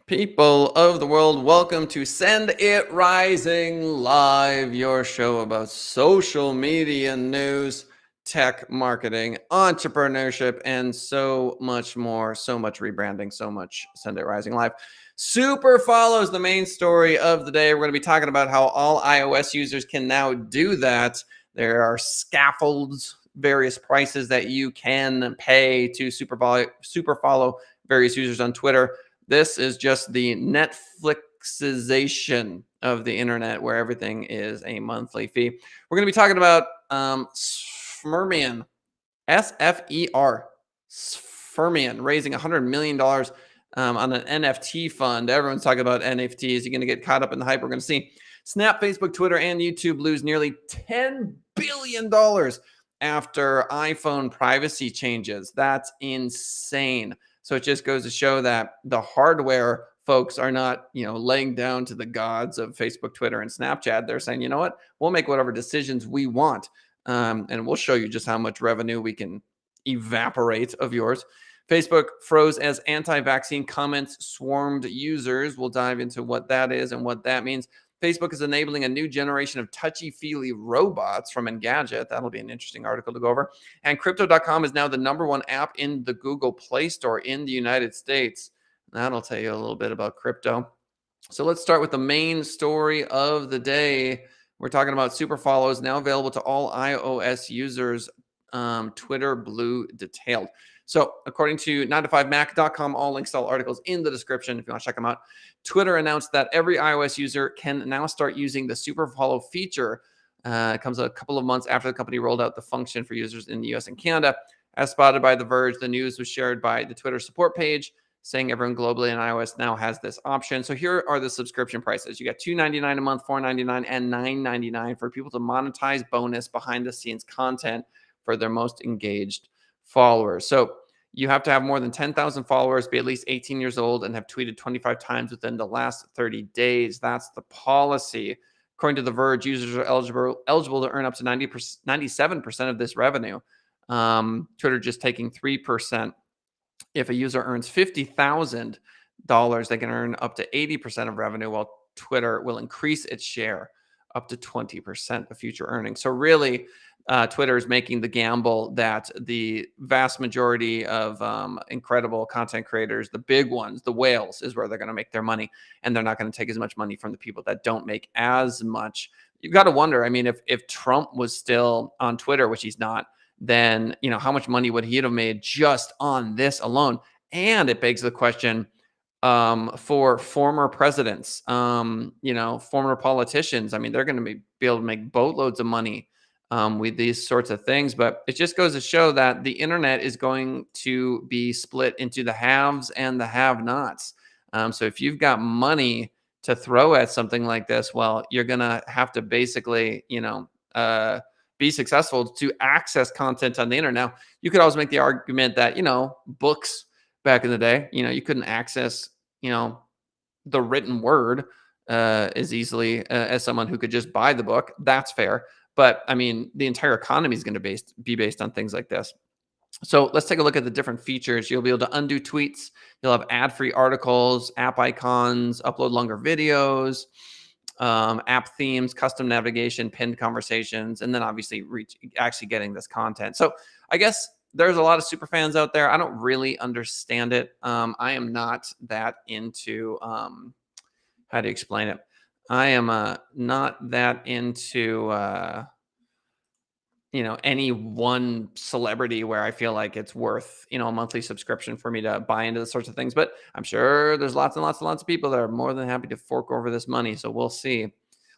People of the world, welcome to Send It Rising Live, your show about social media news, tech marketing, entrepreneurship, and so much more. So much rebranding, so much Send It Rising Live. Super follows the main story of the day. We're going to be talking about how all iOS users can now do that. There are scaffolds, various prices that you can pay to super follow various users on Twitter. This is just the Netflixization of the internet, where everything is a monthly fee. We're going to be talking about Sfermian, S-F-E-R, Sfermian, raising $100 million on an NFT fund. Everyone's talking about NFTs. You're going to get caught up in the hype. We're going to see Snap, Facebook, Twitter, and YouTube lose nearly $10 billion after iPhone privacy changes. That's insane. So it just goes to show that the hardware folks are not, laying down to the gods of Facebook, Twitter, and Snapchat. They're saying, you know what, we'll make whatever decisions we want. And we'll show you just how much revenue we can evaporate of yours. Facebook froze as anti-vaccine comments swarmed users. We'll dive into what that is and what that means. Facebook is enabling a new generation of touchy-feely robots from Engadget. That'll be an interesting article to go over. And Crypto.com is now the #1 app in the Google Play Store in the United States. That'll tell you a little bit about crypto. So let's start with the main story of the day. We're talking about super follows now available to all iOS users. Twitter Blue detailed. So according to 9to5mac.com, all links to all articles in the description if you want to check them out. Twitter announced that every iOS user can now start using the super follow feature. It comes a couple of months after the company rolled out the function for users in the US and Canada. As spotted by The Verge, the news was shared by the Twitter support page, saying everyone globally in iOS now has this option. So here are the subscription prices. You got $2.99 a month, $4.99, and $9.99 for people to monetize bonus behind the scenes content for their most engaged followers. So you have to have more than 10,000 followers, be at least 18 years old, and have tweeted 25 times within the last 30 days. That's the policy. According to The Verge, users are eligible to earn up to 97% of this revenue. Twitter just taking 3%. If a user earns $50,000, they can earn up to 80% of revenue, while Twitter will increase its share up to 20% of future earnings. So really, Twitter is making the gamble that the vast majority of incredible content creators, the big ones, the whales, is where they're going to make their money. And they're not going to take as much money from the people that don't make as much. You've got to wonder, I mean, if Trump was still on Twitter, which he's not, then, how much money would he have made just on this alone? And it begs the question, for former presidents, former politicians. I mean, they're going to be able to make boatloads of money with these sorts of things. But it just goes to show that the internet is going to be split into the haves and the have-nots. So if you've got money to throw at something like this, well, you're going to have to basically, be successful to access content on the internet. Now, you could always make the argument that, books back in the day, you couldn't access, the written word as easily as someone who could just buy the book. That's fair. But I mean, the entire economy is going to be based on things like this. So let's take a look at the different features. You'll be able to undo tweets. You'll have ad-free articles, app icons, upload longer videos, app themes, custom navigation, pinned conversations, and then obviously actually getting this content. So I guess there's a lot of super fans out there. I don't really understand it. I am not that into how do you explain it? I am not that into any one celebrity where I feel like it's worth, a monthly subscription for me to buy into the sorts of things. But I'm sure there's lots and lots and lots of people that are more than happy to fork over this money. So we'll see.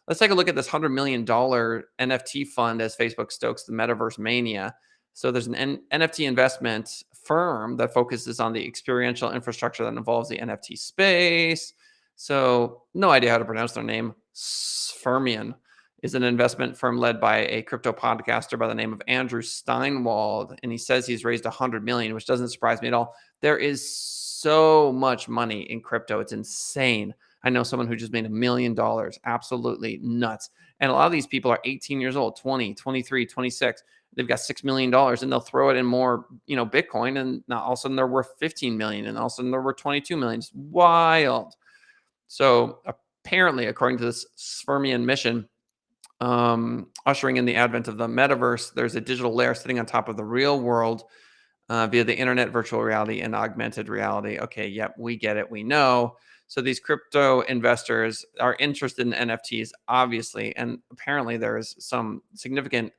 Let's take a look at this $100 million NFT fund as Facebook stokes the metaverse mania. So there's an NFT investment firm that focuses on the experiential infrastructure that involves the NFT space. So no idea how to pronounce their name. Sfermian is an investment firm led by a crypto podcaster by the name of Andrew Steinwald. And he says he's raised $100 million, which doesn't surprise me at all. There is so much money in crypto. It's insane. I know someone who just made $1 million. Absolutely nuts. And a lot of these people are 18 years old, 20, 23, 26. They've got $6 million and they'll throw it in more, Bitcoin, and now all of a sudden they're worth 15 million, and all of a sudden they're worth 22 million. It's wild. So apparently, according to this Spermian mission, ushering in the advent of the metaverse, there's a digital layer sitting on top of the real world via the internet, virtual reality, and augmented reality. Okay, yep, we get it. We know. So these crypto investors are interested in NFTs, obviously, and apparently there is some significant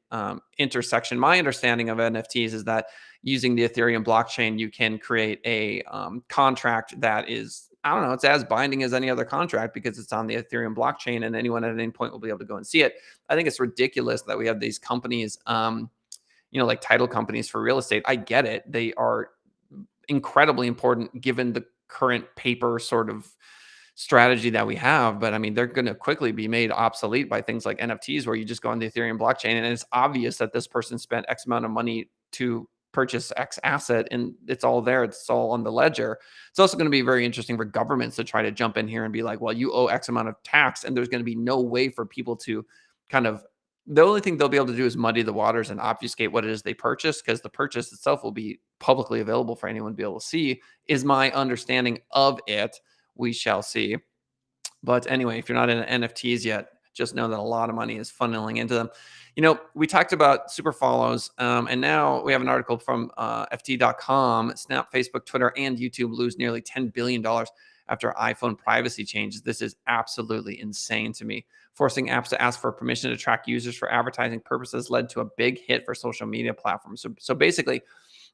intersection. My understanding of NFTs is that using the Ethereum blockchain, you can create a contract that is, I don't know, it's as binding as any other contract because it's on the Ethereum blockchain, and anyone at any point will be able to go and see it. I think it's ridiculous that we have these companies. Like title companies for real estate. I get it. They are incredibly important given the current paper sort of strategy that we have. But I mean, they're going to quickly be made obsolete by things like NFTs, where you just go on the Ethereum blockchain and it's obvious that this person spent X amount of money to purchase X asset, and it's all there. It's all on the ledger. It's also going to be very interesting for governments to try to jump in here and be like, well, you owe X amount of tax. And there's going to be no way for people to kind of, the only thing they'll be able to do is muddy the waters and obfuscate what it is they purchased, because the purchase itself will be publicly available for anyone to be able to see, is my understanding of it. We shall see. But anyway, if you're not in NFTs yet, just know that a lot of money is funneling into them. We talked about super follows, and now we have an article from FT.com. Snap, Facebook, Twitter, and YouTube lose nearly $10 billion after iPhone privacy changes. This is absolutely insane to me. Forcing apps to ask for permission to track users for advertising purposes led to a big hit for social media platforms. So basically,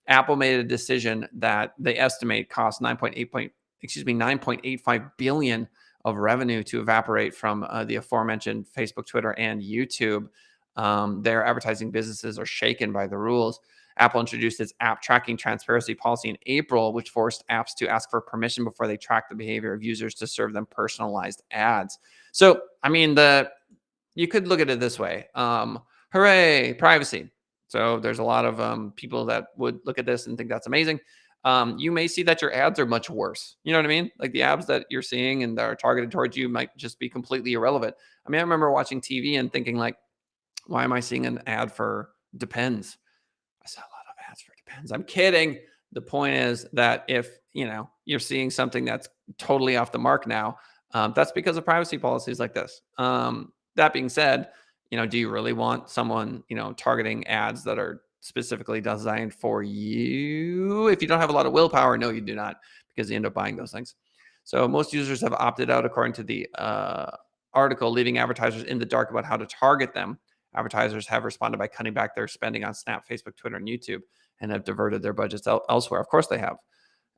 Apple made a decision that they estimate cost 9.85 billion of revenue to evaporate from the aforementioned Facebook, Twitter, and YouTube. Their advertising businesses are shaken by the rules. Apple introduced its app tracking transparency policy in April, which forced apps to ask for permission before they track the behavior of users to serve them personalized ads. So, I mean, you could look at it this way. Hooray, privacy. So there's a lot of people that would look at this and think that's amazing. You may see that your ads are much worse. You know what I mean? Like the ads that you're seeing and that are targeted towards you might just be completely irrelevant. I mean, I remember watching TV and thinking like, why am I seeing an ad for Depends? I saw a lot of ads for Depends. I'm kidding. The point is that if you're seeing something that's totally off the mark now, that's because of privacy policies like this. That being said, do you really want someone targeting ads that are specifically designed for you? If you don't have a lot of willpower, no, you do not, because you end up buying those things. So most users have opted out, according to the article, leaving advertisers in the dark about how to target them. Advertisers have responded by cutting back their spending on Snap, Facebook, Twitter, and YouTube, and have diverted their budgets elsewhere. Of course they have.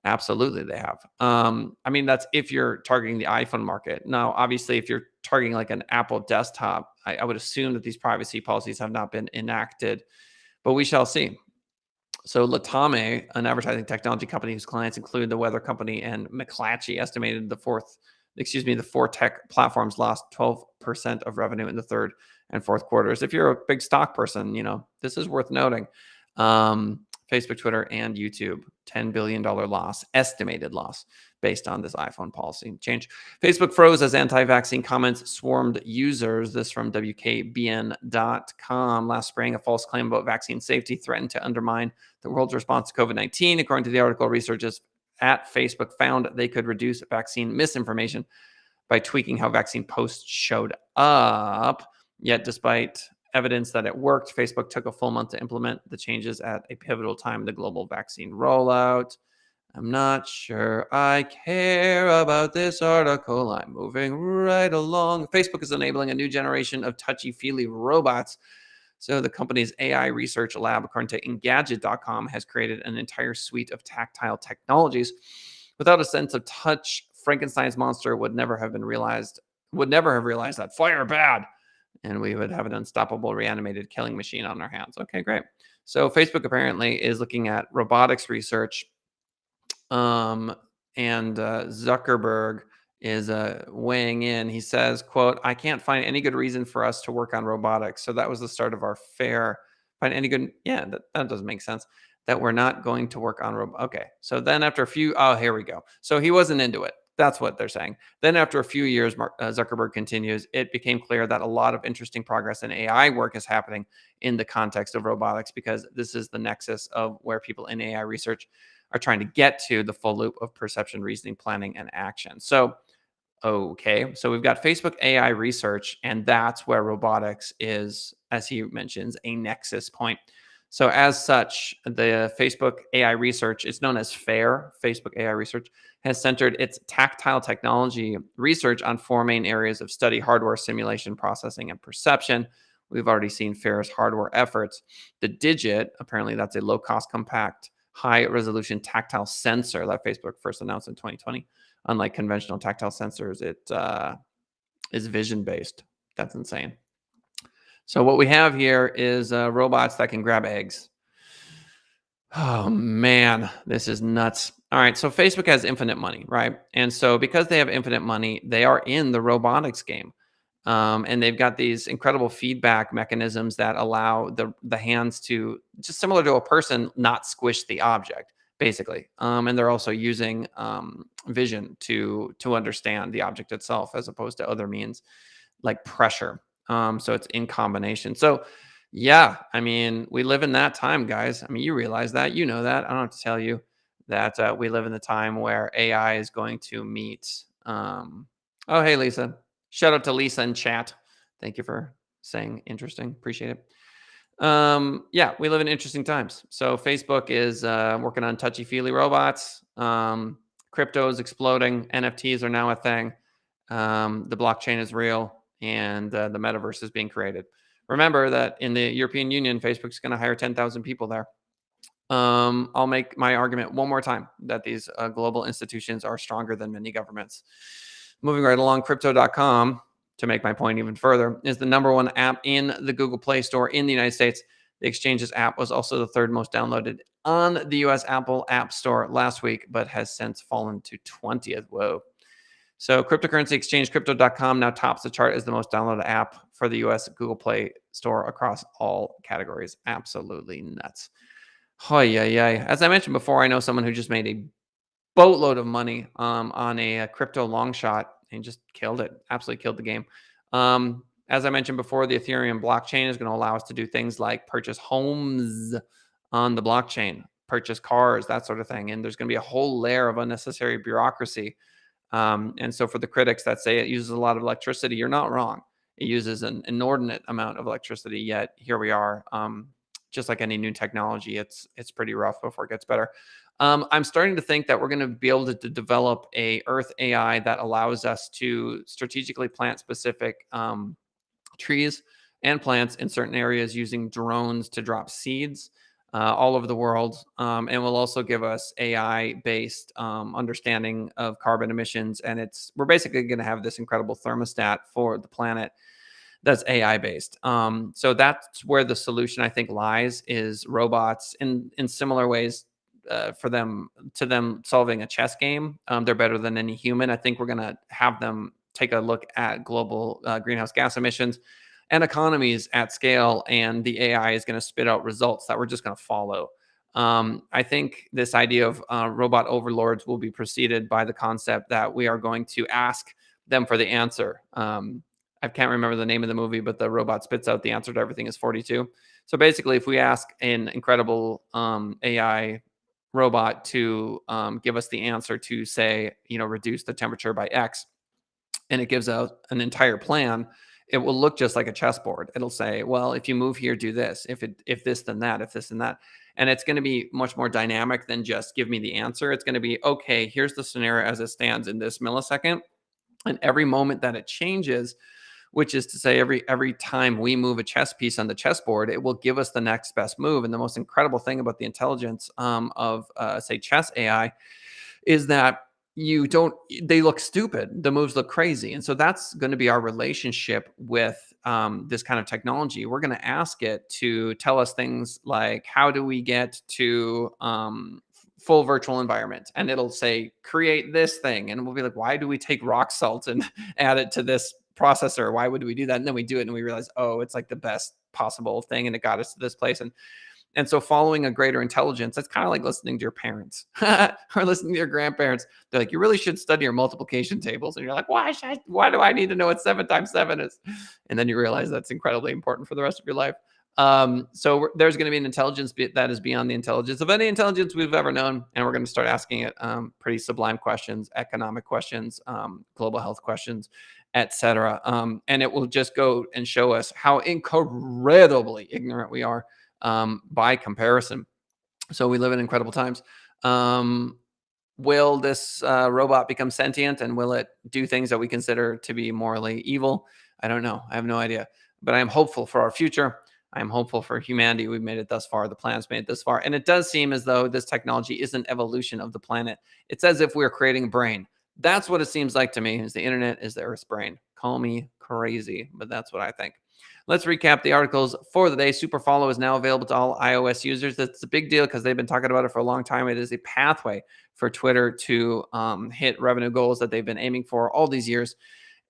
Absolutely they have. I mean, that's if you're targeting the iPhone market. Now, obviously, if you're targeting like an Apple desktop, I would assume that these privacy policies have not been enacted, but we shall see. So Latame, an advertising technology company whose clients include the weather company and McClatchy, estimated the four tech platforms lost 12% of revenue in the third and fourth quarters. If you're a big stock person, this is worth noting. Facebook, Twitter, and YouTube, $10 billion loss, estimated loss based on this iPhone policy change. Facebook froze as anti-vaccine comments swarmed users. This from WKBN.com. Last spring, a false claim about vaccine safety threatened to undermine the world's response to COVID-19. According to the article, researchers at Facebook found they could reduce vaccine misinformation by tweaking how vaccine posts showed up. Yet, despite evidence that it worked, Facebook took a full month to implement the changes at a pivotal time in the global vaccine rollout. I'm not sure I care about this article. I'm moving right along. Facebook is enabling a new generation of touchy-feely robots. So the company's AI research lab, according to Engadget.com, has created an entire suite of tactile technologies. Without a sense of touch, Frankenstein's monster would never have realized that fire bad, and we would have an unstoppable reanimated killing machine on our hands. Okay, great. So Facebook apparently is looking at robotics research, and Zuckerberg is weighing in. He says, quote, "I can't find any good reason for us to work on robotics. So that was the start of our fair. Find any good? Yeah, that doesn't make sense. That we're not going to work on Okay. So then after a few, oh, here we go. So he wasn't into it. That's what they're saying. Then after a few years, Zuckerberg continues, it became clear that a lot of interesting progress in AI work is happening in the context of robotics, because this is the nexus of where people in AI research are trying to get to the full loop of perception, reasoning, planning, and action. So, okay, so we've got Facebook AI research, and that's where robotics is, as he mentions, a nexus point. So, as such, the Facebook AI research, it's known as FAIR, Facebook AI research, has centered its tactile technology research on four main areas of study: hardware, simulation, processing, and perception. We've already seen FAIR's hardware efforts. The Digit, apparently, that's a low cost, compact, high resolution tactile sensor that Facebook first announced in 2020. Unlike conventional tactile sensors, it is vision based. That's insane. So, what we have here is robots that can grab eggs. Oh man, this is nuts. All right, so Facebook has infinite money, right? And so because they have infinite money, they are in the robotics game. And they've got these incredible feedback mechanisms that allow the hands to, just similar to a person, not squish the object, basically. And they're also using vision to understand the object itself, as opposed to other means like pressure. So it's in combination. So yeah, I mean, we live in that time, guys. I mean, you realize that, you know that. I don't have to tell you that we live in the time where AI is going to meet. Oh, hey, Lisa. Shout out to Lisa in chat. Thank you for saying interesting. Appreciate it. Yeah, we live in interesting times. So Facebook is working on touchy feely robots. Crypto is exploding. NFTs are now a thing. The blockchain is real, and the metaverse is being created. Remember that in the European Union, Facebook's going to hire 10,000 people there. I'll make my argument one more time that these global institutions are stronger than many governments. Moving right along, crypto.com, to make my point even further, is the number one app in the Google Play Store in the United States. The exchange's app was also the third most downloaded on the US Apple App Store last week, but has since fallen to 20th. Whoa. So, cryptocurrency exchange crypto.com now tops the chart as the most downloaded app for the US Google Play Store across all categories. Absolutely nuts. Oh, yeah. As I mentioned before, I know someone who just made a boatload of money on a crypto long shot and just killed it. Absolutely killed the game. As I mentioned before, the Ethereum blockchain is going to allow us to do things like purchase homes on the blockchain, purchase cars, that sort of thing. And there's going to be a whole layer of unnecessary bureaucracy. And so for the critics that say it uses a lot of electricity, you're not wrong. It uses an inordinate amount of electricity, yet here we are. Just like any new technology, it's pretty rough before it gets better. I'm starting to think that we're going to be able to develop a Earth AI that allows us to strategically plant specific trees and plants in certain areas using drones to drop seeds all over the world, and will also give us AI-based understanding of carbon emissions. And we're basically going to have this incredible thermostat for the planet that's AI based. So that's where the solution, I think, lies, is robots in similar ways. For them solving a chess game, they're better than any human. I think we're going to have them take a look at global greenhouse gas emissions and economies at scale, and the AI is going to spit out results that we're just going to follow. I think this idea of robot overlords will be preceded by the concept that we are going to ask them for the answer. I can't remember the name of the movie, but the robot spits out the answer to everything is 42. So basically, if we ask an incredible AI robot to give us the answer to, say, reduce the temperature by X, and it gives out an entire plan, it will look just like a chessboard. It'll say, well, if you move here, do this. If this, then that. If this, then that. And it's going to be much more dynamic than just give me the answer. It's going to be, okay, here's the scenario as it stands in this millisecond. And every moment that it changes, which is to say every time we move a chess piece on the chessboard, it will give us the next best move. And the most incredible thing about the intelligence of, say, chess AI is that they look stupid. The moves look crazy. And so that's going to be our relationship with this kind of technology. We're going to ask it to tell us things like, how do we get to full virtual environment? And it'll say, create this thing. And we'll be like, why do we take rock salt and add it to this processor? Why would we do that? And then we do it and we realize, oh, it's like the best possible thing, and it got us to this place. And And so following a greater intelligence, that's kind of like listening to your parents or listening to your grandparents. They're like, you really should study your multiplication tables. And you're like, why do I need to know what 7 times 7 is? And then you realize that's incredibly important for the rest of your life. So there's going to be an intelligence that is beyond the intelligence of any intelligence we've ever known. And we're going to start asking it pretty sublime questions, economic questions, global health questions, etc. And it will just go and show us how incredibly ignorant we are by comparison. So we live in incredible times. Will this robot become sentient, and will it do things that we consider to be morally evil? I don't know. I have no idea. But I am hopeful for our future. I am hopeful for humanity. We've made it thus far. The planet's made it this far. And it does seem as though this technology is an evolution of the planet. It's as if we're creating a brain. That's what it seems like to me, is the internet is the Earth's brain. Call me crazy, but that's what I think. Let's recap the articles for the day. Super Follow is now available to all iOS users. That's a big deal because they've been talking about it for a long time. It is a pathway for Twitter to hit revenue goals that they've been aiming for all these years.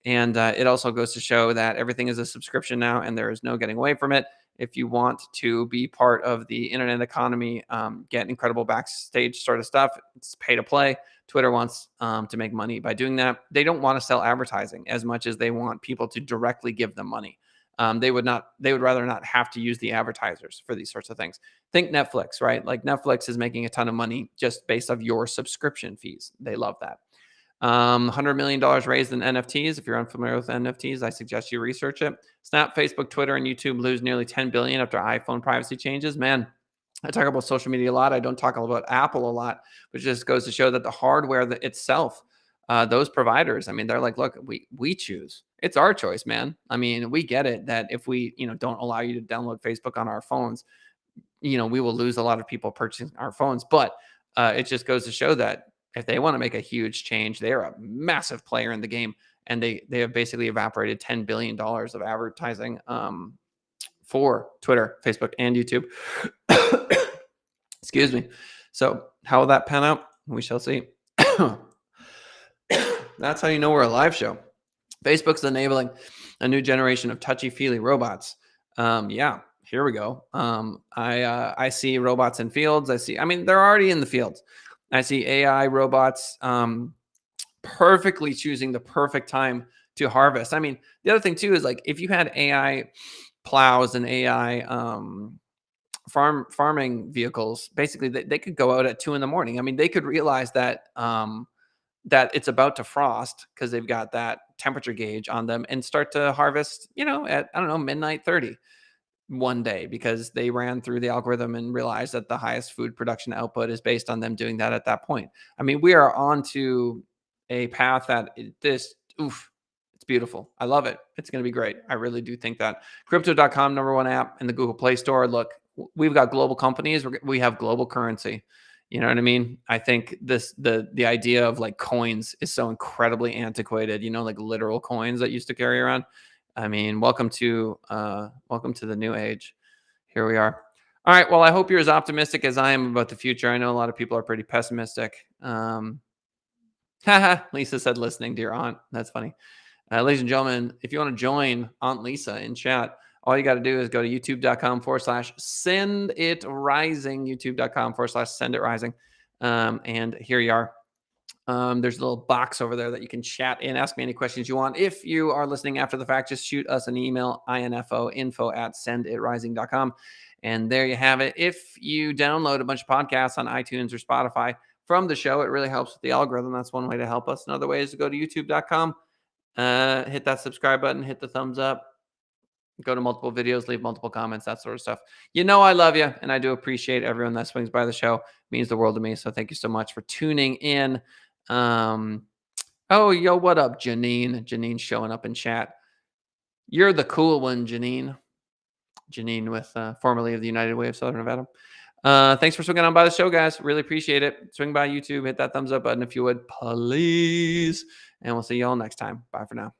And it also goes to show that everything is a subscription now, and there is no getting away from it. If you want to be part of the internet economy, get incredible backstage sort of stuff, it's pay to play. Twitter wants to make money by doing that. They don't want to sell advertising as much as they want people to directly give them money. They would rather not have to use the advertisers for these sorts of things. Think Netflix, right? Like Netflix is making a ton of money just based off your subscription fees. They love that. $100 million raised in NFTs. If you're unfamiliar with NFTs, I suggest you research it. Snap, Facebook, Twitter, and YouTube lose nearly $10 billion after iPhone privacy changes. Man, I talk about social media a lot. I don't talk about Apple a lot, which just goes to show that the hardware itself, those providers, I mean, they're like, look, we choose. It's our choice, man. I mean, we get it that if we, don't allow you to download Facebook on our phones, we will lose a lot of people purchasing our phones. But it just goes to show that if they want to make a huge change, they are a massive player in the game, and they have basically evaporated $10 billion of advertising for Twitter, Facebook, and YouTube. Excuse me. So how will that pan out? We shall see. That's how you know we're a live show. Facebook's enabling a new generation of touchy-feely robots. Yeah, here we go. I see robots in fields. They're already in the fields. I see AI robots perfectly choosing the perfect time to harvest. I mean, the other thing too is like if you had AI plows and AI farming vehicles, basically they could go out at 2 a.m. I mean, they could realize that that it's about to frost because they've got that temperature gauge on them and start to harvest, at midnight 30 one day because they ran through the algorithm and realized that the highest food production output is based on them doing that at that point. I mean, we are on to a path that it's beautiful. I love it. It's going to be great. I really do think that. Crypto.com, #1 app in the Google Play Store. Look, we've got global companies. We have global currency. You know what I mean? I think the idea of like coins is so incredibly antiquated, like literal coins that used to carry around. I mean, welcome to the new age. Here we are. All right. Well, I hope you're as optimistic as I am about the future. I know a lot of people are pretty pessimistic. Lisa said listening to your aunt. That's funny. Ladies and gentlemen, if you want to join Aunt Lisa in chat, all you got to do is go to youtube.com/send it rising, youtube.com/send it rising. And here you are. There's a little box over there that you can chat in, ask me any questions you want. If you are listening after the fact, just shoot us an email, info@senditrising.com. And there you have it. If you download a bunch of podcasts on iTunes or Spotify from the show, it really helps with the algorithm. That's one way to help us. Another way is to go to youtube.com, hit that subscribe button, hit the thumbs up, go to multiple videos, leave multiple comments, that sort of stuff. I love you, and I do appreciate everyone that swings by the show. It means the world to me. So thank you so much for tuning in. Oh, yo, what up, Janine? Janine's showing up in chat. You're the cool one, Janine. Janine with formerly of the United Way of Southern Nevada. Thanks for swinging on by the show, guys. Really appreciate it. Swing by YouTube, hit that thumbs up button if you would, please. And we'll see you all next time. Bye for now.